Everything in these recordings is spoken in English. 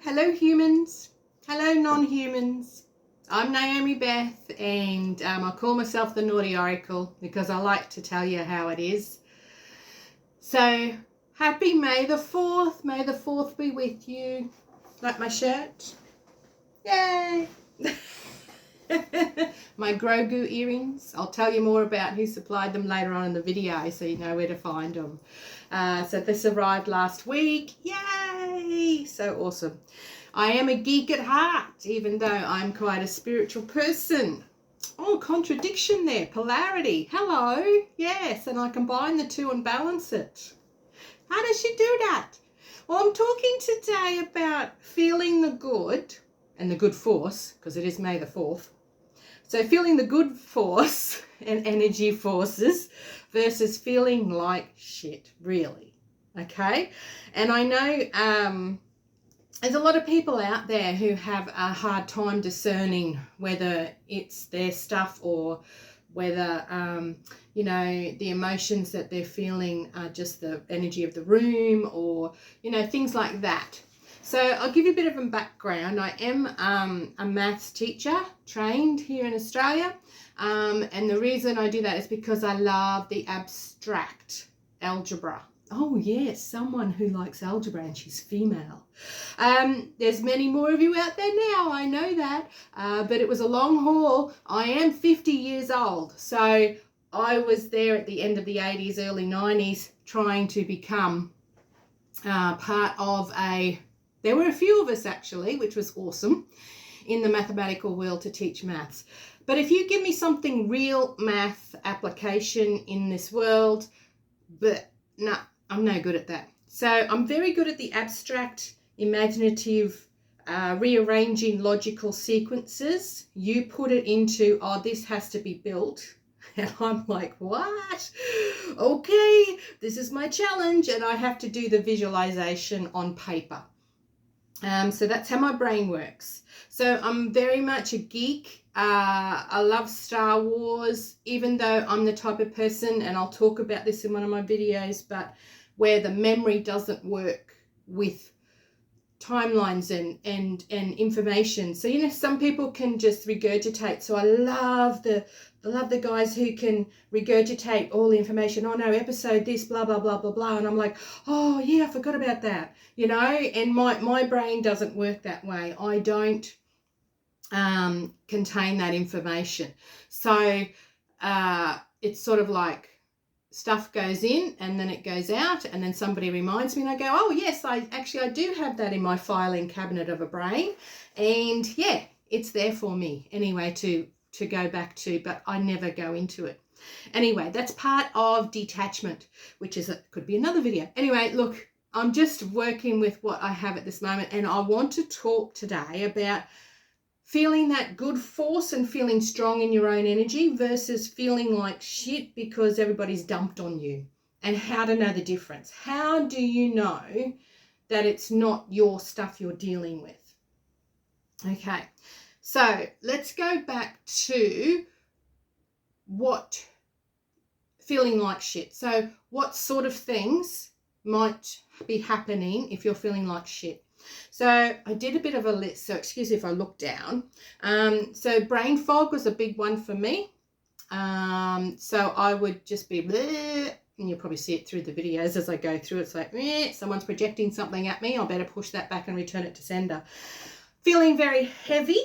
Hello humans, hello non-humans. I'm Naomi Beth, and I call myself the Naughty Oracle because I like to tell you how it is. So happy May the 4th. May the 4th be with you. Like my shirt? Yay! My Grogu earrings. I'll tell you more about who supplied them later on in the video so you know where to find them. So this arrived last week. Yay! So awesome. I am a geek at heart, even though I'm quite a spiritual person. Oh, contradiction there. Polarity. Hello. Yes, and I combine the two and balance it. How does she do that? Well, I'm talking today about feeling the good and the good force, because it is May the 4th. So feeling the good force and energy forces versus feeling like shit, really. Okay? And I know there's a lot of people out there who have a hard time discerning whether it's their stuff or whether, you know, the emotions that they're feeling are just the energy of the room or, you know, things like that. So I'll give you a bit of a background. I am a maths teacher trained here in Australia. And the reason I do that is because I love the abstract algebra. Oh yes, someone who likes algebra and she's female. There's many more of you out there now, I know that. But it was a long haul. I am 50 years old. So I was there at the end of the 80s, early 90s, trying to become part of there were a few of us actually, which was awesome, in the mathematical world to teach maths. But if you give me something real math application in this world, but no, I'm no good at that. So I'm very good at the abstract, imaginative, rearranging logical sequences. You put it into, oh, this has to be built. And I'm like, what? Okay, this is my challenge. And I have to do the visualization on paper. So that's how my brain works. So I'm very much a geek. I love Star Wars, even though I'm the type of person, and I'll talk about this in one of my videos, but where the memory doesn't work with timelines and information. So, you know, some people can just regurgitate. So I love the guys who can regurgitate all the information. Oh no, episode this, blah, blah, blah, blah, blah. And I'm like, oh yeah, I forgot about that, you know, and my brain doesn't work that way. I don't contain that information. So it's sort of like stuff goes in and then it goes out and then somebody reminds me and I go, oh yes, I do have that in my filing cabinet of a brain, and yeah, it's there for me anyway to go back to, but I never go into it. Anyway, that's part of detachment, which could be another video. Anyway, look, I'm just working with what I have at this moment, and I want to talk today about feeling that good force and feeling strong in your own energy versus feeling like shit because everybody's dumped on you, and how to know the difference. How do you know that it's not your stuff you're dealing with? Okay, so let's go back to what feeling like shit. So what sort of things might be happening if you're feeling like shit? So I did a bit of a list, so excuse if I look down. So brain fog was a big one for me. So I would just be bleh, and you'll probably see it through the videos as I go through. It's like, someone's projecting something at me. I better push that back and return it to sender. Feeling very heavy,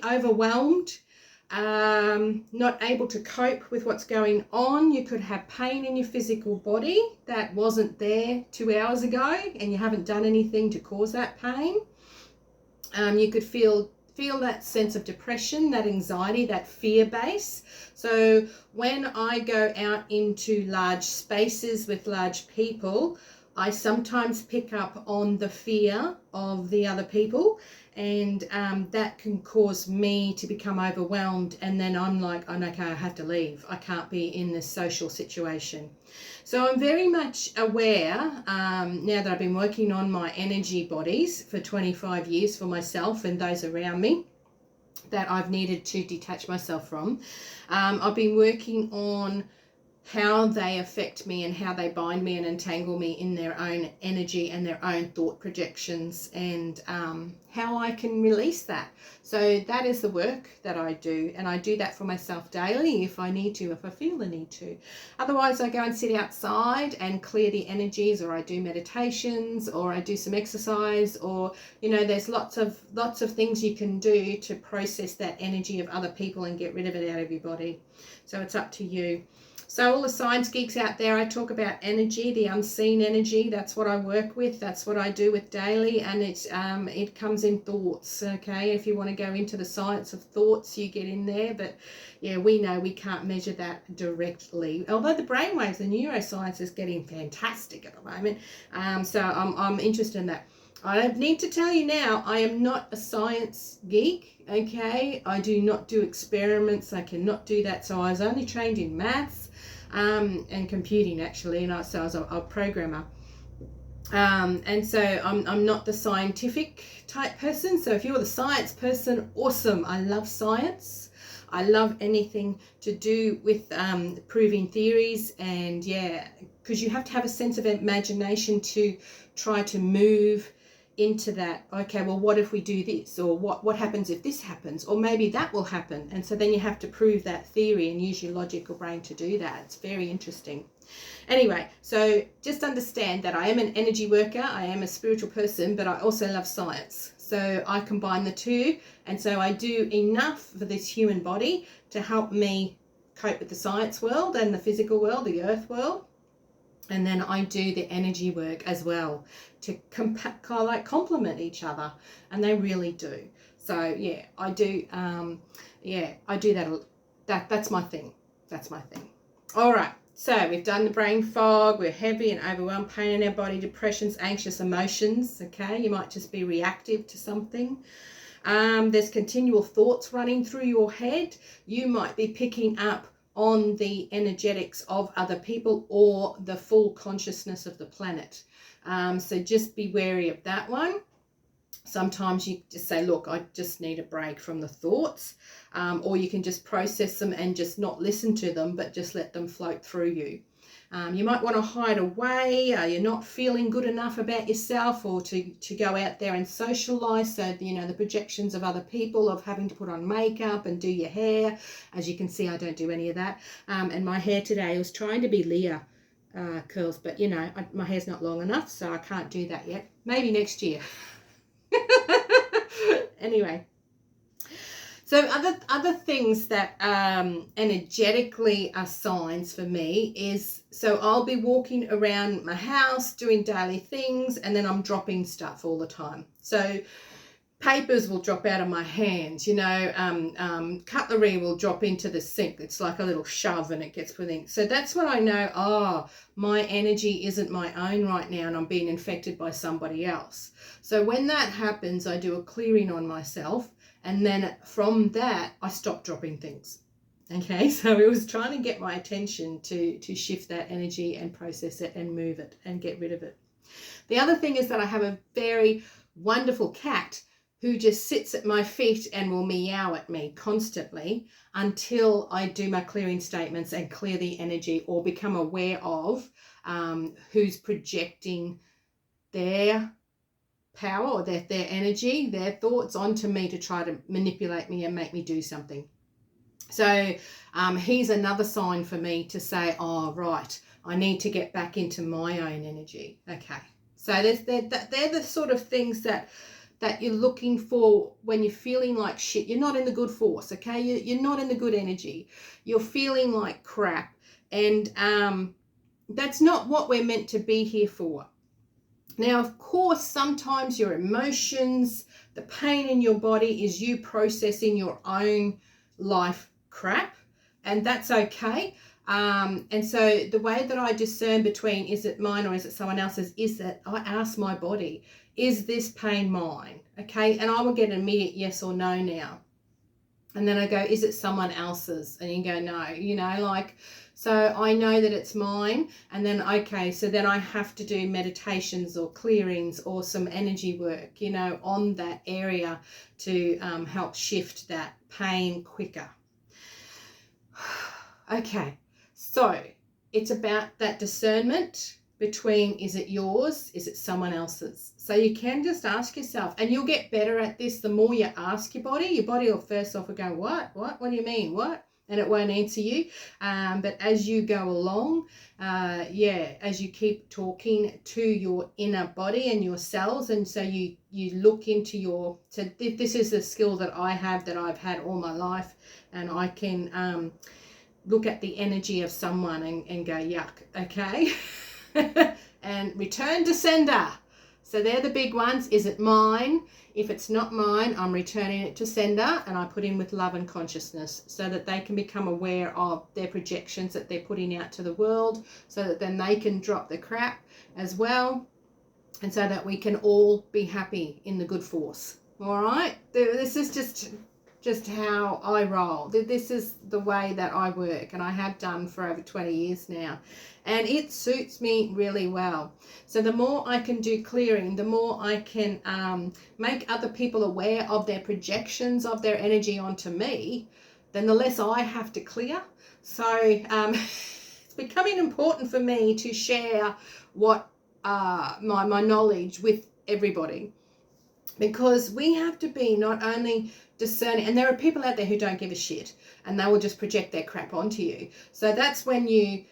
overwhelmed, not able to cope with what's going on. You could have pain in your physical body that wasn't there 2 hours ago and you haven't done anything to cause that pain. You could feel that sense of depression, that anxiety, that fear base. So when I go out into large spaces with large people, I sometimes pick up on the fear of the other people, and that can cause me to become overwhelmed, and then I'm like, oh, okay, I have to leave. I can't be in this social situation. So I'm very much aware, now that I've been working on my energy bodies for 25 years for myself and those around me, that I've needed to detach myself from. I've been working on how they affect me and how they bind me and entangle me in their own energy and their own thought projections, and how I can release that. So that is the work that I do, and I do that for myself daily if I need to, if I feel the need to. Otherwise, I go and sit outside and clear the energies, or I do meditations, or I do some exercise, or, you know, there's lots of things you can do to process that energy of other people and get rid of it out of your body. So it's up to you. So all the science geeks out there, I talk about energy, the unseen energy. That's what I work with. That's what I do with daily, and it comes in thoughts. Okay, if you want to go into the science of thoughts, you get in there. But yeah, we know we can't measure that directly. Although the brainwaves, the neuroscience is getting fantastic at the moment. So I'm interested in that. I need to tell you now, I am not a science geek, okay? I do not do experiments. I cannot do that. So I was only trained in maths and computing, actually, and so I was a programmer. And so I'm not the scientific type person. So if you're the science person, awesome. I love science. I love anything to do with proving theories, and yeah, because you have to have a sense of imagination to try to move into that. Okay, well, what if we do this, or what happens if this happens, or maybe that will happen, and so then you have to prove that theory and use your logical brain to do that. It's very interesting. Anyway, so just understand that I am an energy worker, I am a spiritual person, but I also love science. So I combine the two, and so I do enough for this human body to help me cope with the science world and the physical world, the earth world. And then I do the energy work as well to complement each other, and they really do. So yeah, I do. I do that. That's my thing. That's my thing. All right. So we've done the brain fog. We're heavy and overwhelmed, pain in our body, depressions, anxious emotions. Okay, you might just be reactive to something. There's continual thoughts running through your head. You might be picking up on the energetics of other people or the full consciousness of the planet. So just be wary of that one. Sometimes you just say, look, I just need a break from the thoughts, or you can just process them and just not listen to them, but just let them float through you. You might want to hide away. You're not feeling good enough about yourself, or to go out there and socialize. So, you know, the projections of other people, of having to put on makeup and do your hair. As you can see, I don't do any of that. And my hair today was trying to be Leah curls, but, you know, my hair's not long enough, so I can't do that yet. Maybe next year. Anyway. So other things that energetically are signs for me is, so I'll be walking around my house doing daily things, and then I'm dropping stuff all the time. So papers will drop out of my hands, you know, cutlery will drop into the sink. It's like a little shove and it gets put in. So that's when I know, oh, my energy isn't my own right now and I'm being infected by somebody else. So when that happens, I do a clearing on myself. And then from that, I stopped dropping things. Okay, so it was trying to get my attention to shift that energy and process it and move it and get rid of it. The other thing is that I have a very wonderful cat who just sits at my feet and will meow at me constantly until I do my clearing statements and clear the energy, or become aware of who's projecting their power or their energy, their thoughts onto me to try to manipulate me and make me do something. So he's another sign for me to say, oh, right, I need to get back into my own energy. Okay, so they're the sort of things that you're looking for when you're feeling like shit. You're not in the good force, okay? You're not in the good energy. You're feeling like crap, and that's not what we're meant to be here for. Now, of course, sometimes your emotions, the pain in your body is you processing your own life crap, and that's okay. And so the way that I discern between is it mine or is it someone else's is that I ask my body, is this pain mine? Okay, and I will get an immediate yes or no now. And then I go, is it someone else's? And you go, no, you know, like, so I know that it's mine. And then, okay, so then I have to do meditations or clearings or some energy work, you know, on that area to help shift that pain quicker. Okay, so it's about that discernment between, is it yours, is it someone else's? So you can just ask yourself, and you'll get better at this the more you ask your body will first off go, what do you mean, what? And it won't answer you. But as you go along, as you keep talking to your inner body and your cells, and so you look into your, so this is a skill that I have, that I've had all my life, and I can look at the energy of someone and go, yuck, okay. And return to sender. So they're the big ones. Is it mine? If it's not mine, I'm returning it to sender, and I put in with love and consciousness so that they can become aware of their projections that they're putting out to the world, so that then they can drop the crap as well, and so that we can all be happy in the good force. All right? This is just how I roll. This is the way that I work, and I have done for over 20 years now, and it suits me really well. So the more I can do clearing, the more I can make other people aware of their projections of their energy onto me, then the less I have to clear. So it's becoming important for me to share what my knowledge with everybody, because we have to be not only discerning, and there are people out there who don't give a shit, and they will just project their crap onto you. So that's when you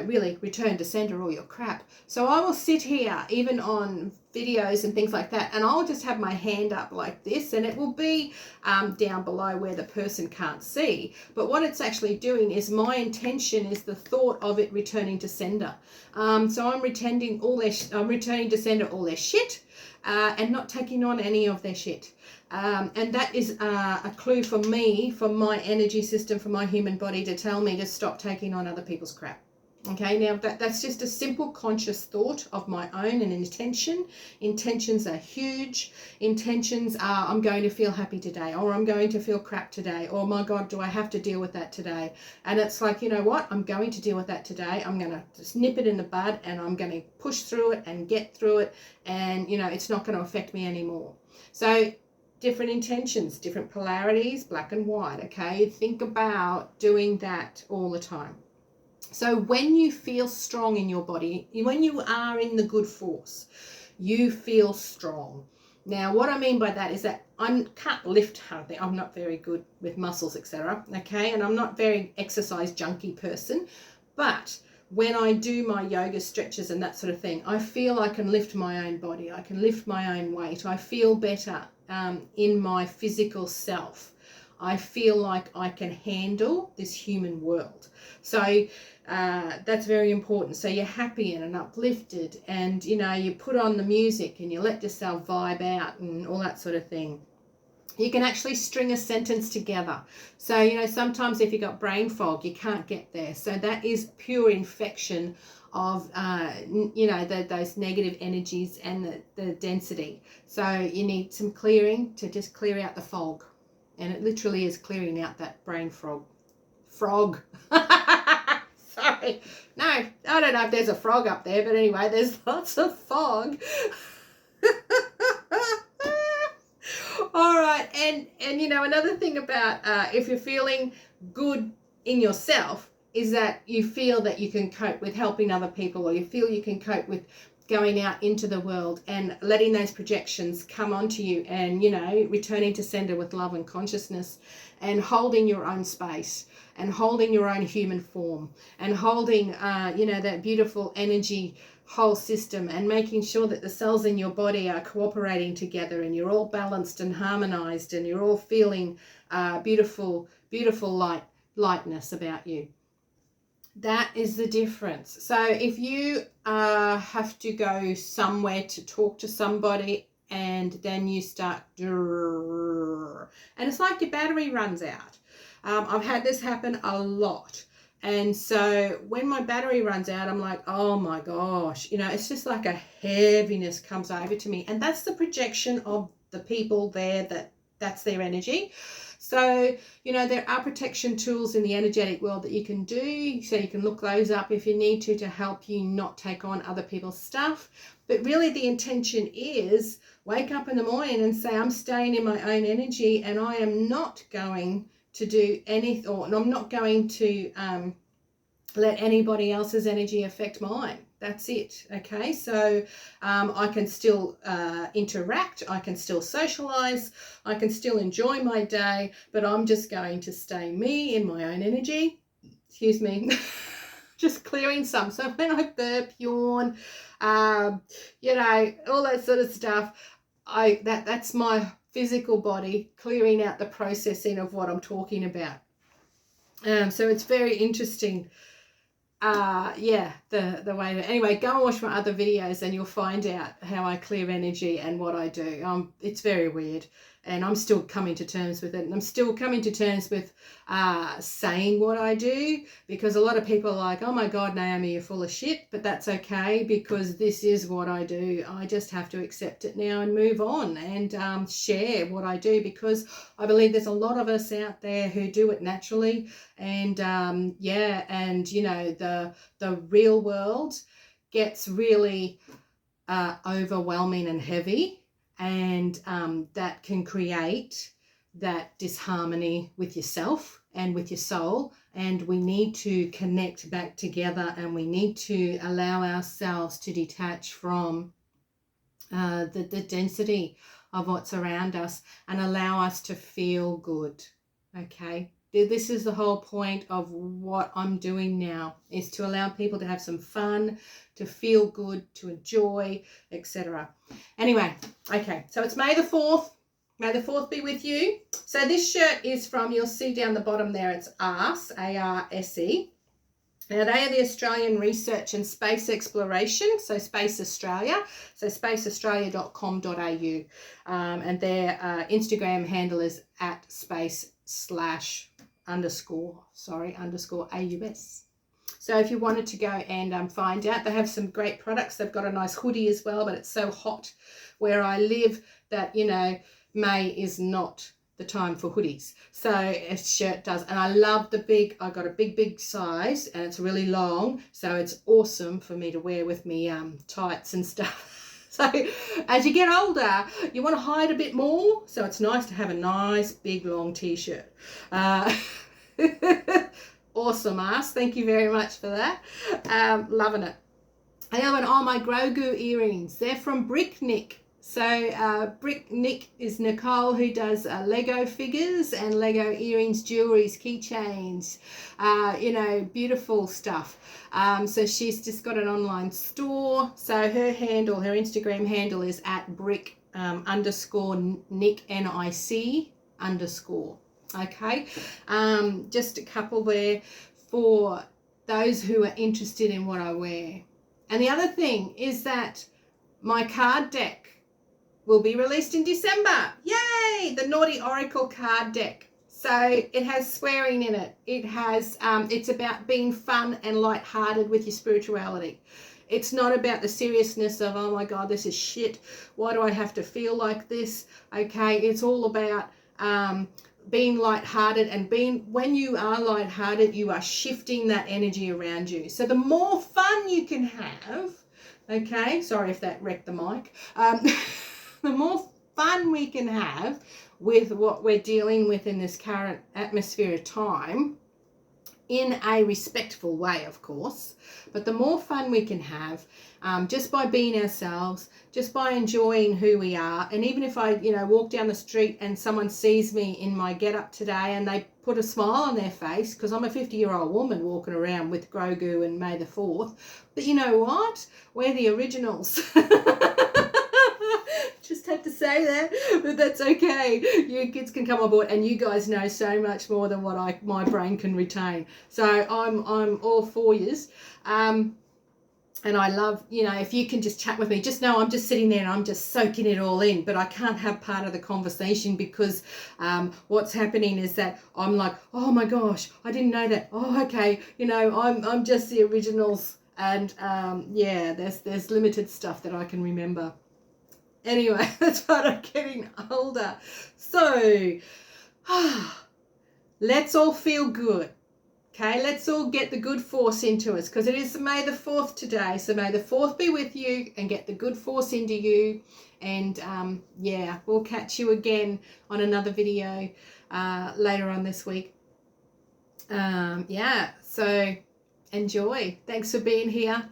really return to sender all your crap. So I will sit here even on videos and things like that, and I'll just have my hand up like this, and it will be down below where the person can't see. But what it's actually doing is, my intention is the thought of it returning to sender. So I'm returning to sender all their shit, and not taking on any of their shit. And that is a clue for me, for my energy system, for my human body, to tell me to stop taking on other people's crap. Okay, now that's just a simple conscious thought of my own, and intention. Intentions are huge. Intentions are, I'm going to feel happy today, or I'm going to feel crap today, or my God, do I have to deal with that today? And it's like, you know what, I'm going to deal with that today. I'm going to just nip it in the bud, and I'm going to push through it and get through it, and it's not going to affect me anymore. So different intentions, different polarities, black and white. Okay, think about doing that all the time. So when you feel strong in your body, when you are in the good force, you feel strong. Now, what I mean by that is that I can't lift hardly. I'm not very good with muscles, etc. Okay, and I'm not very exercise junkie person, but when I do my yoga stretches and that sort of thing, I feel I can lift my own body. I can lift my own weight. I feel better in my physical self. I feel like I can handle this human world. So that's very important. So you're happy and uplifted, and you put on the music and you let yourself vibe out and all that sort of thing. You can actually string a sentence together. So sometimes if you've got brain fog, you can't get there. So that is pure infection of those negative energies and the density. So you need some clearing to just clear out the fog. And it literally is clearing out that brain frog. Sorry. No, I don't know if there's a frog up there, but anyway, there's lots of fog. All right. And another thing about if you're feeling good in yourself is that you feel that you can cope with helping other people, or you feel you can cope with going out into the world and letting those projections come onto you, and returning to sender with love and consciousness, and holding your own space, and holding your own human form, and holding that beautiful energy whole system, and making sure that the cells in your body are cooperating together, and you're all balanced and harmonized, and you're all feeling beautiful lightness about you. That is the difference. So if you have to go somewhere to talk to somebody, and then you start, and it's like your battery runs out. I've had this happen a lot. And so when my battery runs out, I'm like, oh my gosh, it's just like a heaviness comes over to me. And that's the projection of the people there, that's their energy. So, there are protection tools in the energetic world that you can do. So you can look those up if you need to help you not take on other people's stuff. But really the intention is wake up in the morning and say, I'm staying in my own energy, and I am not going to do anything, or I'm not going to let anybody else's energy affect mine. That's it. Okay, so I can still interact, I can still socialize, I can still enjoy my day, but I'm just going to stay me in my own energy. Excuse me. Just clearing some. So when I burp, yawn, you know, all that sort of stuff, that's my physical body clearing out the processing of what I'm talking about. So it's very interesting. Yeah, the way that, anyway, go and watch my other videos and you'll find out how I clear energy and what I do. It's very weird, and I'm still coming to terms with it, and I'm still coming to terms with saying what I do, because a lot of people are like, oh my God, Naomi, you're full of shit, but that's okay, because this is what I do. I just have to accept it now and move on and share what I do, because I believe there's a lot of us out there who do it naturally. And yeah, and you know, the real world gets really overwhelming and heavy, and that can create that disharmony with yourself and with your soul, and we need to connect back together, and we need to allow ourselves to detach from the density of what's around us and allow us to feel good. Okay, this is the whole point of what I'm doing now, is to allow people to have some fun, to feel good, to enjoy, etc. Anyway, okay, so it's May the 4th. May the 4th be with you. So this shirt is from, you'll see down the bottom there, it's ARSE, A-R-S-E. Now, they are the Australian Research and Space Exploration, so Space Australia, so spaceaustralia.com.au, and their Instagram handle is at _AUS. So if you wanted to go and find out, they have some great products. They've got a nice hoodie as well, but it's so hot where I live that, you know, May is not the time for hoodies. So a shirt does, and I love the big, I got a big size, and it's really long, so it's awesome for me to wear with me tights and stuff. So as you get older, you want to hide a bit more, so it's nice to have a nice big long t-shirt. Awesome, Ass. Thank you very much for that. Loving it. I have all my Grogu earrings. They're from Brick Nick. So Brick Nick is Nicole, who does Lego figures and Lego earrings, jewelries, keychains, you know, beautiful stuff. So she's just got an online store. So her handle, her Instagram handle is at brick _Nick, N-I-C _. Okay, just a couple there for those who are interested in what I wear. And the other thing is that my card deck will be released in December. Yay! The Naughty Oracle card deck. So it has swearing in it. It has, it's about being fun and lighthearted with your spirituality. It's not about the seriousness of, oh my God, this is shit. Why do I have to feel like this? Okay, it's all about being lighthearted, and when you are lighthearted, you are shifting that energy around you. So the more fun you can have, okay, sorry if that wrecked the mic, the more fun we can have with what we're dealing with in this current atmosphere of time, in a respectful way, of course, but the more fun we can have just by being ourselves, just by enjoying who we are. And even if I, you know, walk down the street and someone sees me in my get-up today and they put a smile on their face, because I'm a 50-year-old woman walking around with Grogu and May the 4th, but you know what? We're the originals. Just had to say that, but that's okay. You kids can come on board, and you guys know so much more than what my brain can retain. So I'm all for yous. And I love, you know, if you can just chat with me, just know I'm just sitting there and I'm just soaking it all in, but I can't have part of the conversation, because what's happening is that I'm like, oh my gosh, I didn't know that. Oh, okay, you know, I'm just the originals, and yeah, there's limited stuff that I can remember. Anyway, that's what I'm getting older. So, let's all feel good. Okay, let's all get the good force into us, because it is May the 4th today. So may the 4th be with you and get the good force into you. And yeah, we'll catch you again on another video later on this week. Yeah, so enjoy. Thanks for being here.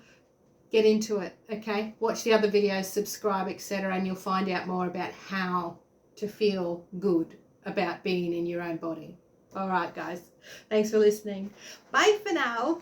Get into it, okay? Watch the other videos, subscribe, etc., and you'll find out more about how to feel good about being in your own body. All right, guys. Thanks for listening. Bye for now.